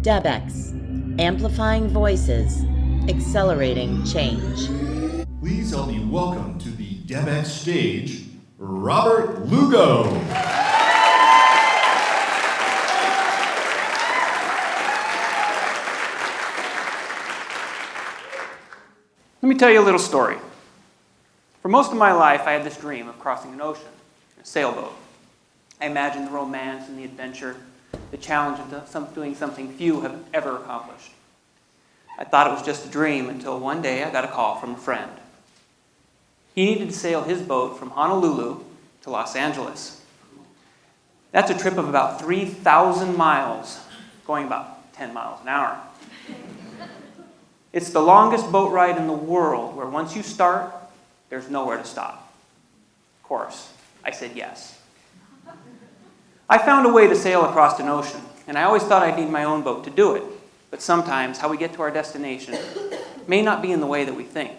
Debx, amplifying voices, accelerating change. Please help me welcome to the Debx stage, Robert Lugo. Let me tell you a little story. For most of my life, I had this dream of crossing an ocean in a sailboat. I imagined the romance and the adventure, the challenge of doing something few have ever accomplished. I thought it was just a dream until one day I got a call from a friend. He needed to sail his boat from Honolulu to Los Angeles. That's a trip of about 3,000 miles, going about 10 miles an hour. It's the longest boat ride in the world where once you start, there's nowhere to stop. Of course, I said yes. I found a way to sail across an ocean, and I always thought I'd need my own boat to do it. But sometimes how we get to our destination may not be in the way that we think.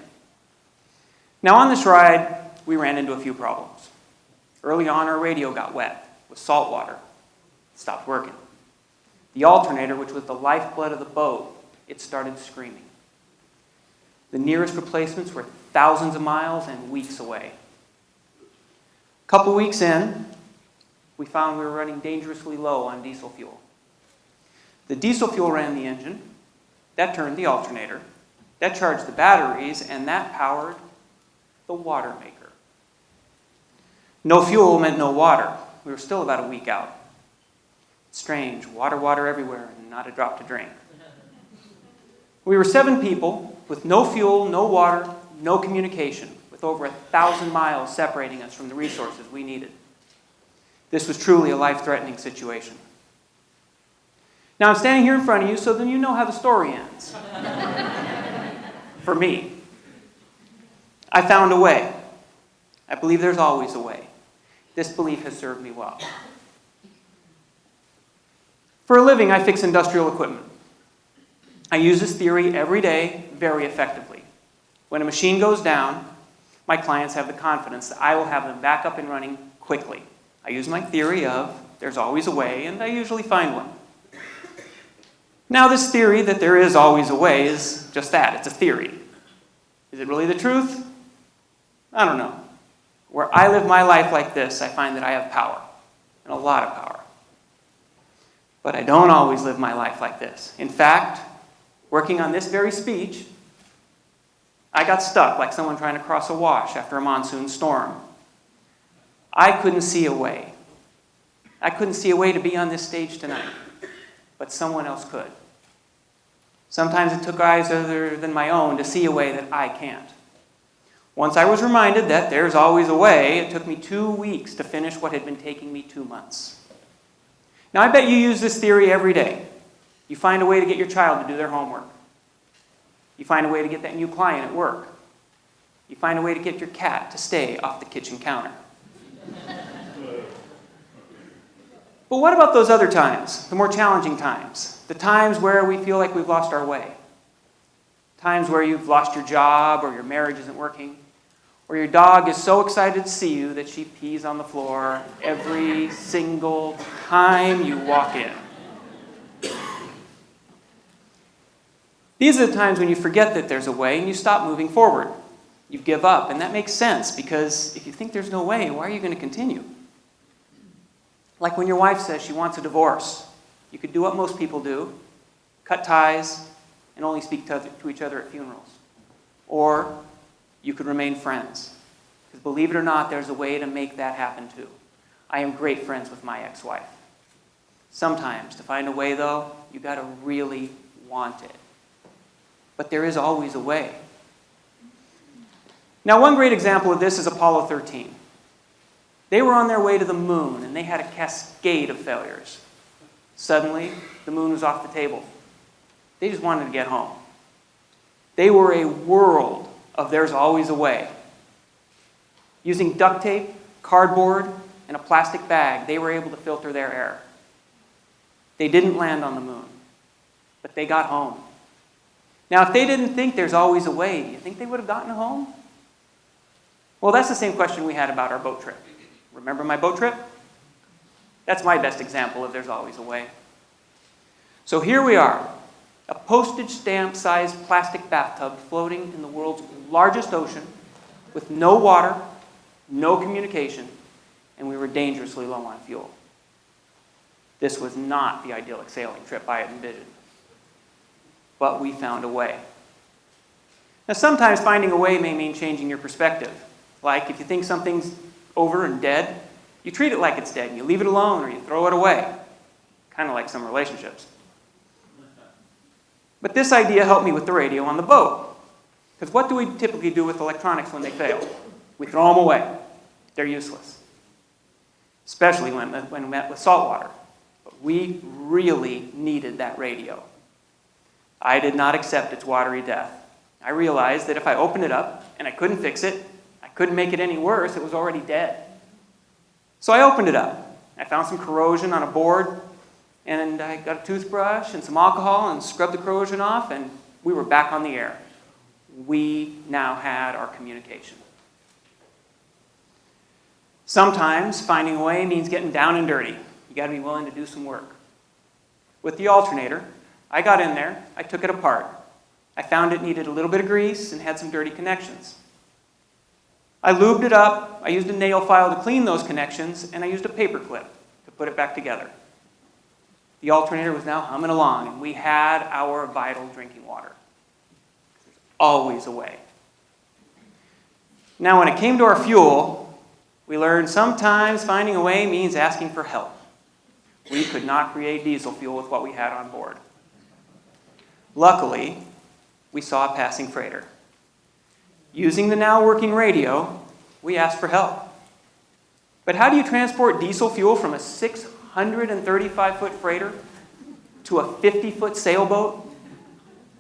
Now on this ride, we ran into a few problems. Early on, our radio got wet with salt water. It stopped working. The alternator, which was the lifeblood of the boat, it started screaming. The nearest replacements were thousands of miles and weeks away. A couple weeks in, we found we were running dangerously low on diesel fuel. The diesel fuel ran the engine, that turned the alternator, that charged the batteries, and that powered the water maker. No fuel meant no water. We were still about a week out. Strange, water everywhere, and not a drop to drink. We were 7 people with no fuel, no water, no communication, with over 1,000 miles separating us from the resources we needed. This was truly a life-threatening situation. Now I'm standing here in front of you, so then you know how the story ends. For me. I found a way. I believe there's always a way. This belief has served me well. For a living, I fix industrial equipment. I use this theory every day very effectively. When a machine goes down, my clients have the confidence that I will have them back up and running quickly. I use my theory of there's always a way, and I usually find one. Now, this theory that there is always a way is just that. It's a theory. Is it really the truth? I don't know. Where I live my life like this, I find that I have power, and a lot of power. But I don't always live my life like this. In fact, working on this very speech, I got stuck like someone trying to cross a wash after a monsoon storm. I couldn't see a way. I couldn't see a way to be on this stage tonight, but someone else could. Sometimes it took eyes other than my own to see a way that I can't. Once I was reminded that there's always a way, it took me 2 weeks to finish what had been taking me 2 months. Now, I bet you use this theory every day. You find a way to get your child to do their homework. You find a way to get that new client at work. You find a way to get your cat to stay off the kitchen counter. But what about those other times, the more challenging times, the times where we feel like we've lost our way? Times where you've lost your job or your marriage isn't working, or your dog is so excited to see you that she pees on the floor every single time you walk in. These are the times when you forget that there's a way and you stop moving forward. You give up, and that makes sense because if you think there's no way, why are you going to continue? Like when your wife says she wants a divorce. You could do what most people do, cut ties, and only speak to each other at funerals. Or you could remain friends. Because believe it or not, there's a way to make that happen too. I am great friends with my ex-wife. Sometimes, to find a way though, you got to really want it. But there is always a way. Now, one great example of this is Apollo 13. They were on their way to the moon, and they had a cascade of failures. Suddenly, the moon was off the table. They just wanted to get home. They were a world of there's always a way. Using duct tape, cardboard, and a plastic bag, they were able to filter their air. They didn't land on the moon, but they got home. Now, if they didn't think there's always a way, do you think they would have gotten home? Well, that's the same question we had about our boat trip. Remember my boat trip? That's my best example of there's always a way. So here we are, a postage stamp-sized plastic bathtub floating in the world's largest ocean with no water, no communication, and we were dangerously low on fuel. This was not the idyllic sailing trip I had envisioned. But we found a way. Now, sometimes finding a way may mean changing your perspective. Like if you think something's over and dead, you treat it like it's dead and you leave it alone or you throw it away. Kind of like some relationships. But this idea helped me with the radio on the boat. Because what do we typically do with electronics when they fail? We throw them away. They're useless. Especially when met with salt water. But we really needed that radio. I did not accept its watery death. I realized that if I opened it up and I couldn't fix it, I couldn't make it any worse, it was already dead. So I opened it up. I found some corrosion on a board, and I got a toothbrush and some alcohol and scrubbed the corrosion off, and we were back on the air. We now had our communication. Sometimes finding a way means getting down and dirty. You got to be willing to do some work. With the alternator, I got in there, I took it apart. I found it needed a little bit of grease and had some dirty connections. I lubed it up, I used a nail file to clean those connections, and I used a paper clip to put it back together. The alternator was now humming along, and we had our vital drinking water. There's always a way. Now, when it came to our fuel, we learned sometimes finding a way means asking for help. We could not create diesel fuel with what we had on board. Luckily, we saw a passing freighter. Using the now working radio, we asked for help. But how do you transport diesel fuel from a 635-foot freighter to a 50-foot sailboat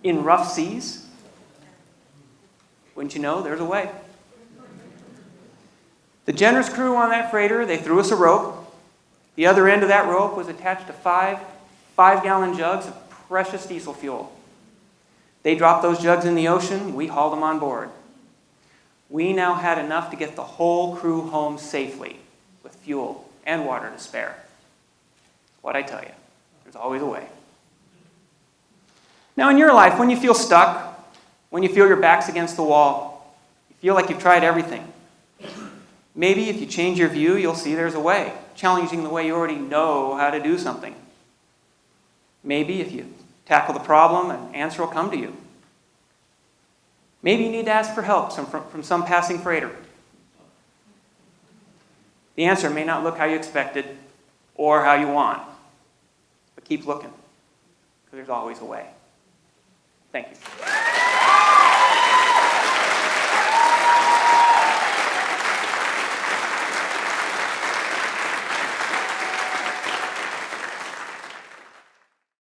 in rough seas? Wouldn't you know, there's a way. The generous crew on that freighter, they threw us a rope. The other end of that rope was attached to five-gallon jugs of precious diesel fuel. They dropped those jugs in the ocean, we hauled them on board. We now had enough to get the whole crew home safely, with fuel and water to spare. What'd I tell you? There's always a way. Now in your life, when you feel stuck, when you feel your back's against the wall, you feel like you've tried everything, maybe if you change your view, you'll see there's a way, challenging the way you already know how to do something. Maybe if you tackle the problem, an answer will come to you. Maybe you need to ask for help from some passing freighter. The answer may not look how you expected or how you want, but keep looking, because there's always a way. Thank you.